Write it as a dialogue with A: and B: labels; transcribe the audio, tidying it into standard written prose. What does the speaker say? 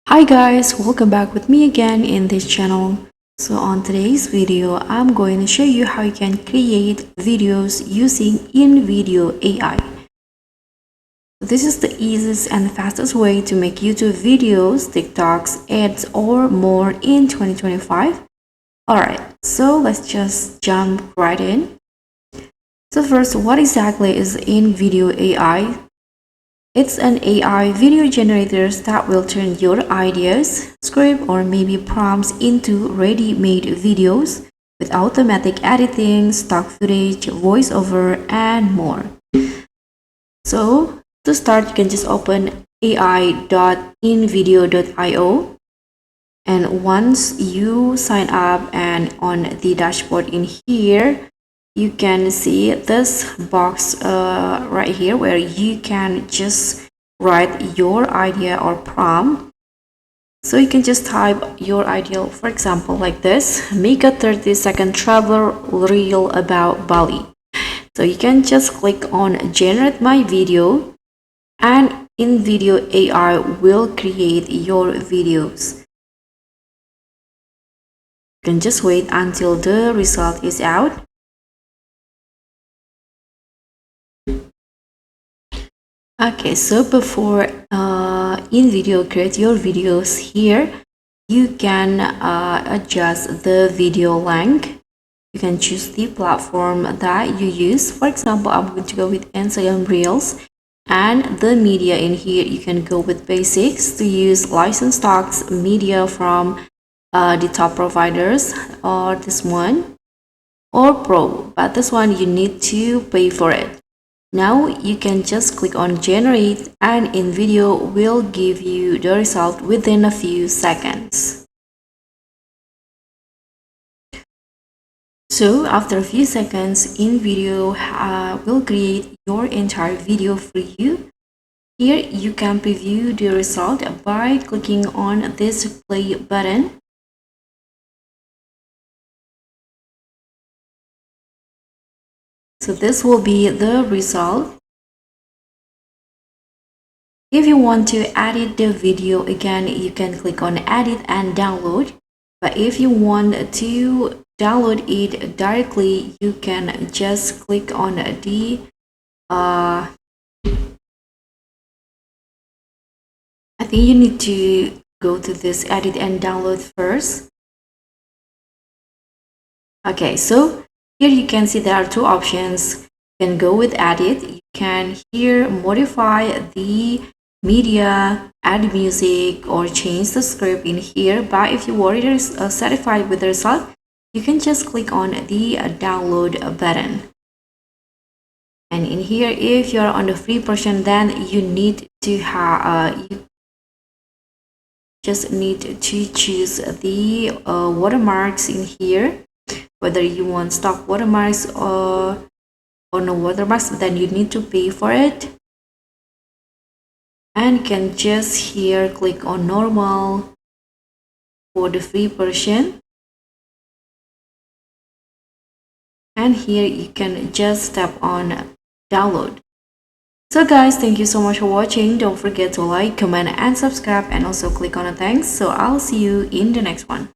A: Hi guys, welcome back with me again in this channel. So on today's video, I'm going to show you how you can create videos using InVideo AI. This is the easiest and fastest way to make YouTube videos, TikToks, ads, or more in 2025. Alright, so let's just jump right in. So first, what exactly is InVideo AI? It's an AI video generator that will turn your ideas, script, or maybe prompts into ready-made videos with automatic editing, stock footage, voiceover, and more. So to start, you can just open ai.invideo.io, and once you sign up and on the dashboard in here, you can see this box right here where you can just write your idea or prompt. So you can just type your idea, for example, like this: make a 30-second travel reel about Bali. So you can just click on generate my video, and InVideo AI will create your videos. You can just wait until the result is out. Okay, so before InVideo create your videos here, you can adjust the video length. You can choose the platform that you use. For example, I'm going to go with Instagram Reels, and the media in here you can go with basics to use licensed stocks media from the top providers, or this one, or Pro, but this one you need to pay for it. Now you can just click on generate, and InVideo will give you the result within a few seconds. So after a few seconds, InVideo will create your entire video for you. Here you can preview the result by clicking on this play button. So this will be the result. If you want to edit the video again, you can click on edit and download. But if you want to download it directly, you can just click on the I think you need to go to this edit and download first. Okay, so here you can see there are two options. You can go with edit. You can here modify the media, add music, or change the script in here. But if you already satisfied with the result, you can just click on the download button. And in here, if you're on the free version, then you need to have you just need to choose the watermarks in here, whether you want stock watermarks or no watermarks. Then you need to pay for it, and you can just here click on normal for the free version, and here you can just tap on download. So guys, thank you so much for watching. Don't forget to like, comment, and subscribe, and also click on the thanks. So I'll see you in the next one.